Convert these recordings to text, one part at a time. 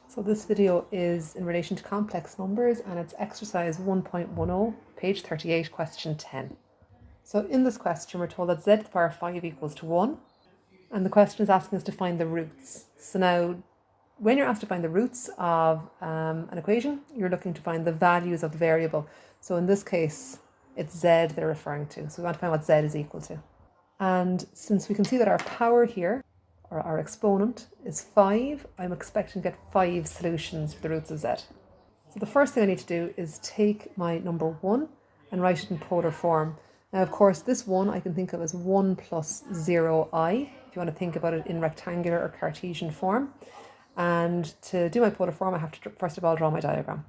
So this video is in relation to complex numbers and it's exercise 1.10, page 38, question 10. So in this question we're told that z to the power 5 equals to 1 and the question is asking us to find the roots. So now when you're asked to find the roots of an equation, you're looking to find the values of the variable. So in this case it's z they're referring to. So we want to find what z is equal to. And since we can see that our power here, or our exponent, is 5, I'm expecting to get 5 solutions for the roots of z. So the first thing I need to do is take my number 1 and write it in polar form. Now, of course, this 1 I can think of as 1 plus 0i, if you want to think about it in rectangular or Cartesian form. And to do my polar form, I have to first of all draw my diagram.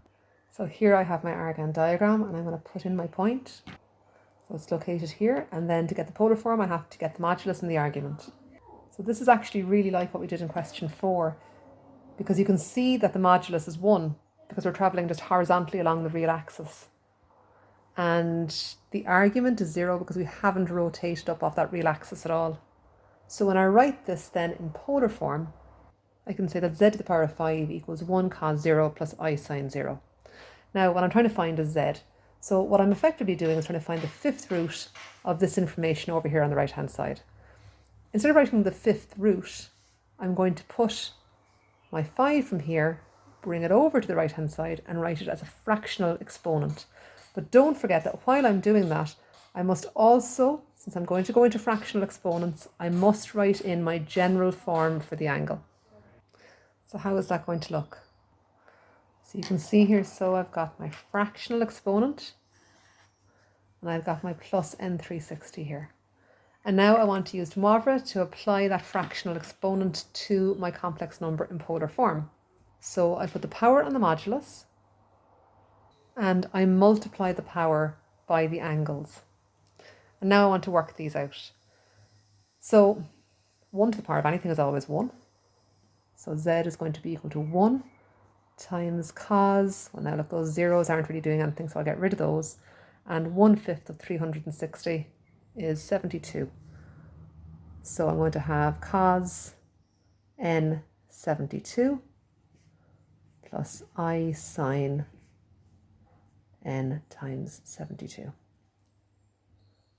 So here I have my Argand diagram, and I'm going to put in my point. So it's located here, and then to get the polar form, I have to get the modulus and the argument. So this is actually really like what we did in question 4, because you can see that the modulus is 1, because we're travelling just horizontally along the real axis. And the argument is 0 because we haven't rotated up off that real axis at all. So when I write this then in polar form, I can say that z to the power of 5 equals 1 cos 0 plus I sine 0. Now what I'm trying to find is z. So what I'm effectively doing is trying to find the fifth root of this information over here on the right hand side. Instead of writing the fifth root, I'm going to put my 5 from here, bring it over to the right hand side and write it as a fractional exponent. But don't forget that while I'm doing that, I must also, since I'm going to go into fractional exponents, I must write in my general form for the angle. So how is that going to look? So you can see here, so I've got my fractional exponent and I've got my plus n360 here. And now I want to use de Moivre to apply that fractional exponent to my complex number in polar form. So I put the power on the modulus and I multiply the power by the angles. And now I want to work these out. So 1 to the power of anything is always 1. So z is going to be equal to 1 times cos, well now look, those zeros aren't really doing anything, so I'll get rid of those. And 1/5 of 360 is 72. So I'm going to have cos n 72 plus I sine n times 72.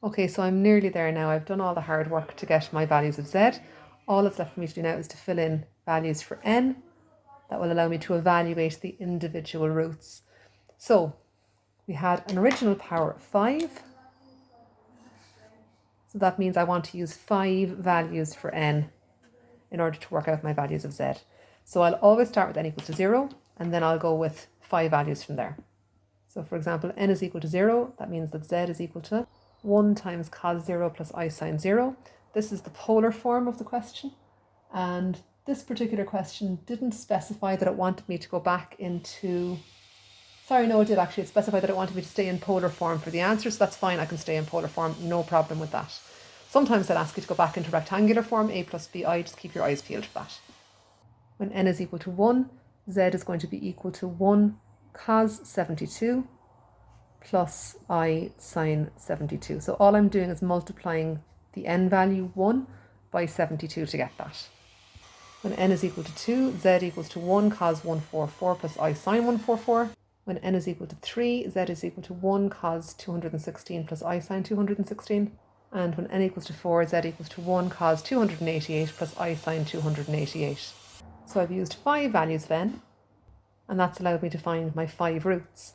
Okay, so I'm nearly there now. I've done all the hard work to get my values of z. All that's left for me to do now is to fill in values for n. That will allow me to evaluate the individual roots. So we had an original power of 5. So that means I want to use 5 values for n in order to work out my values of z. So I'll always start with n equals to 0, and then I'll go with 5 values from there. So for example, n is equal to 0, that means that z is equal to 1 times cos 0 plus I sine 0. This is the polar form of the question, and this particular question didn't specify that it wanted me to go back into... Sorry, no, it did actually. It specified that it wanted me to stay in polar form for the answer, so that's fine, I can stay in polar form, no problem with that. Sometimes they'll ask you to go back into rectangular form, a plus bi, just keep your eyes peeled for that. When n is equal to 1, z is going to be equal to 1 cos 72 plus I sine 72. So all I'm doing is multiplying the n value 1 by 72 to get that. When n is equal to 2, z equals to 1 cos 144 plus I sine 144. When n is equal to 3, z is equal to 1 cos 216 plus I sine 216. And when n equals to 4, z equals to 1 cos 288 plus I sine 288. So I've used 5 values of n, and that's allowed me to find my 5 roots.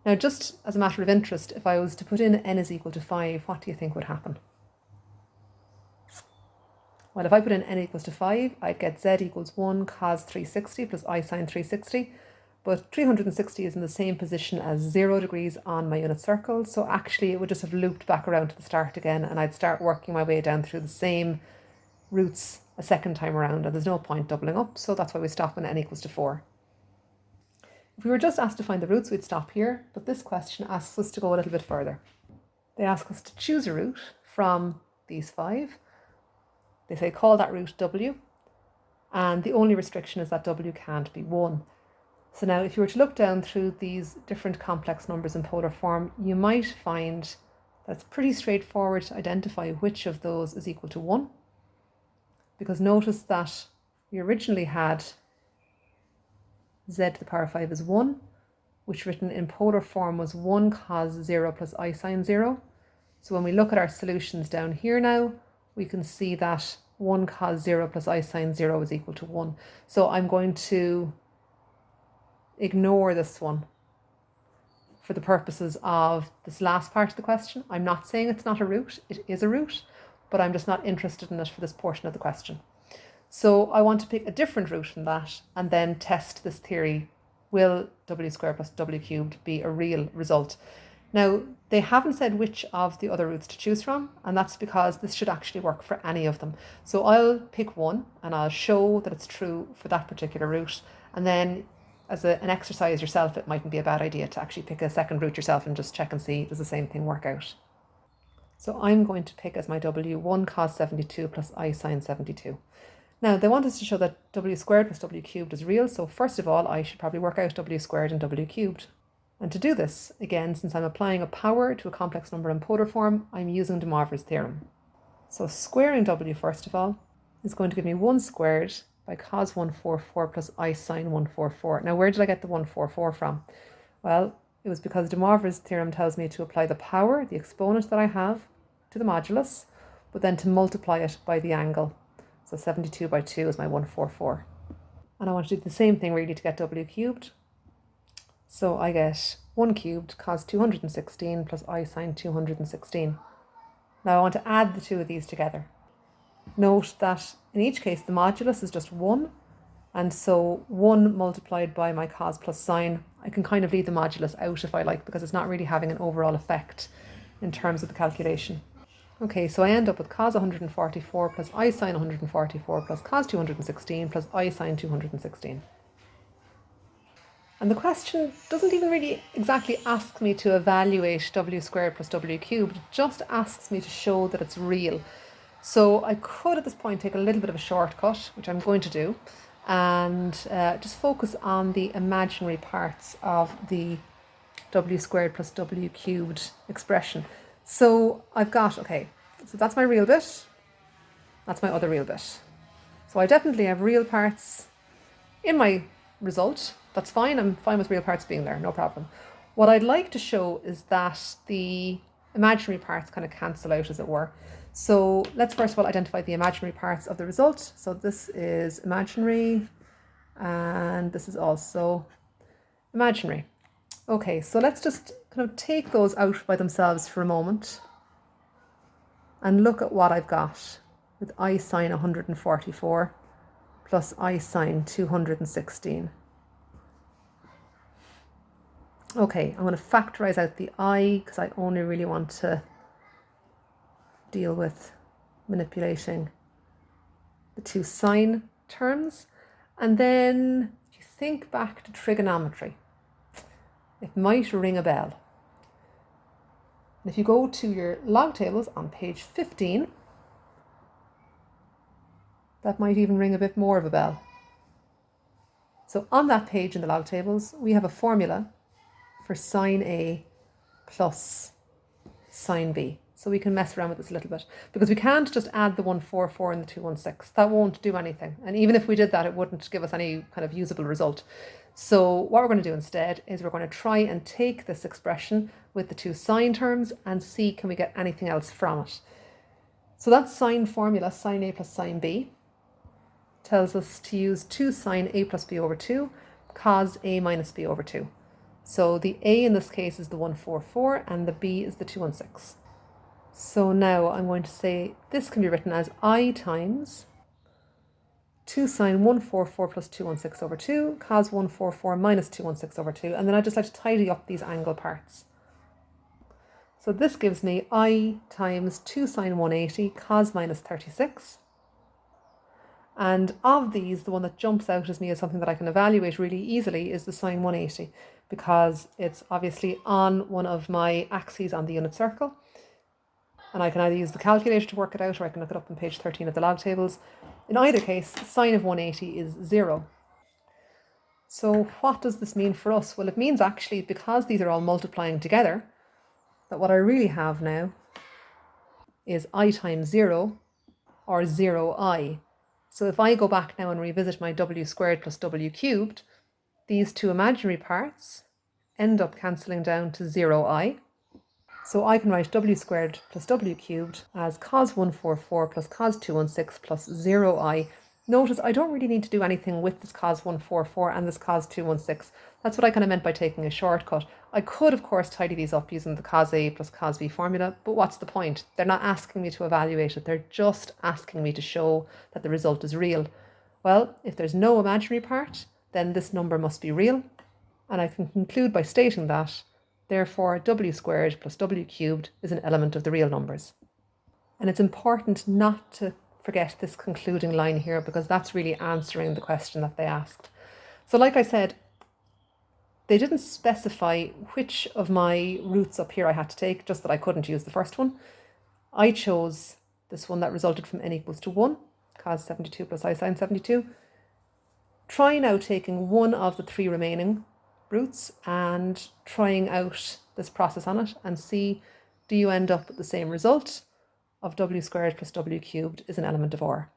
Now, just as a matter of interest, if I was to put in n is equal to 5, what do you think would happen? Well, if I put in n equals to 5, I'd get z equals 1 cos 360 plus I sine 360. But 360 is in the same position as 0 degrees on my unit circle. So actually it would just have looped back around to the start again, and I'd start working my way down through the same roots a second time around, and there's no point doubling up. So that's why we stop when n equals to 4. If we were just asked to find the roots, we'd stop here. But this question asks us to go a little bit further. They ask us to choose a root from these 5. They say call that root w. And the only restriction is that w can't be 1. So now if you were to look down through these different complex numbers in polar form, you might find that it's pretty straightforward to identify which of those is equal to 1. Because notice that we originally had z to the power 5 is 1, which written in polar form was 1 cos 0 plus I sine 0. So when we look at our solutions down here now, we can see that 1 cos 0 plus I sine 0 is equal to 1. So I'm going to ignore this one for the purposes of this last part of the question. I'm not saying it's not a root, it is a root, but I'm just not interested in it for this portion of the question. So I want to pick a different root from that and then test this theory. Will w squared plus w cubed be a real result? Now, they haven't said which of the other roots to choose from, and that's because this should actually work for any of them. So I'll pick one and I'll show that it's true for that particular root, and then as an exercise yourself, it mightn't be a bad idea to actually pick a second root yourself and just check and see, does the same thing work out? So I'm going to pick as my w 1 cos 72 plus I sine 72. Now, they want us to show that w squared plus w cubed is real, so first of all, I should probably work out w squared and w cubed. And to do this, again, since I'm applying a power to a complex number in polar form, I'm using De Moivre's theorem. So squaring w, first of all, is going to give me 1 squared by cos 144 plus I sine 144. Now, where did I get the 144 from? Well, it was because De Moivre's theorem tells me to apply the power, the exponent that I have, to the modulus, but then to multiply it by the angle. So 72 by 2 is my 144. And I want to do the same thing really to get w cubed. So I get 1 cubed cos 216 plus I sine 216. Now I want to add the two of these together. Note that in each case the modulus is just 1, and so 1 multiplied by my cos plus sine, I can kind of leave the modulus out if I like, because it's not really having an overall effect in terms of the calculation. Okay, so I end up with cos 144 plus I sine 144 plus cos 216 plus I sine 216. And the question doesn't even really exactly ask me to evaluate w squared plus w cubed, it just asks me to show that it's real. So I could at this point take a little bit of a shortcut, which I'm going to do, and just focus on the imaginary parts of the w squared plus w cubed expression. So I've got, okay, so that's my real bit, that's my other real bit. So I definitely have real parts in my result. That's fine, I'm fine with real parts being there, no problem. What I'd like to show is that the imaginary parts kind of cancel out, as it were. So let's first of all identify the imaginary parts of the result. So this is imaginary, and this is also imaginary. Okay, so let's just kind of take those out by themselves for a moment and look at what I've got with I sine 144 plus I sine 216. Okay, I'm going to factorize out the I because I only really want to deal with manipulating the two sine terms. And then if you think back to trigonometry, it might ring a bell. And if you go to your log tables on page 15, that might even ring a bit more of a bell. So on that page in the log tables, we have a formula for sine A plus sine B. So we can mess around with this a little bit, because we can't just add the 144 and the 216. That won't do anything. And even if we did that, it wouldn't give us any kind of usable result. So what we're going to do instead is we're going to try and take this expression with the two sine terms and see can we get anything else from it. So that sine formula, sine A plus sine B, tells us to use 2 sine A plus B over 2 cos A minus B over 2. So the A in this case is the 144 and the B is the 216. So now I'm going to say this can be written as I times 2 sine 144 plus 216 over 2 cos 144 minus 216 over 2. And then I just like to tidy up these angle parts. So this gives me I times 2 sine 180 cos minus 36. And of these, the one that jumps out as me as something that I can evaluate really easily is the sine 180, because it's obviously on one of my axes on the unit circle. And I can either use the calculator to work it out, or I can look it up on page 13 of the log tables. In either case, sine of 180 is 0. So what does this mean for us? Well, it means actually, because these are all multiplying together, that what I really have now is I times 0, or 0I. So if I go back now and revisit my w squared plus w cubed, these two imaginary parts end up cancelling down to 0i. So I can write w squared plus w cubed as cos 144 plus cos 216 plus 0i. Notice I don't really need to do anything with this cos 144 and this cos 216. That's what I kind of meant by taking a shortcut. I could, of course, tidy these up using the cos A plus cos B formula, but what's the point? They're not asking me to evaluate it. They're just asking me to show that the result is real. Well, if there's no imaginary part, then this number must be real. And I can conclude by stating that, therefore, w squared plus w cubed is an element of the real numbers. And it's important not to forget this concluding line here, because that's really answering the question that they asked. So like I said, they didn't specify which of my roots up here I had to take, just that I couldn't use the first one. I chose this one that resulted from n equals to 1, cos 72 plus I sine 72. Try now taking one of the three remaining roots and trying out this process on it and see, do you end up with the same result of w squared plus w cubed is an element of R?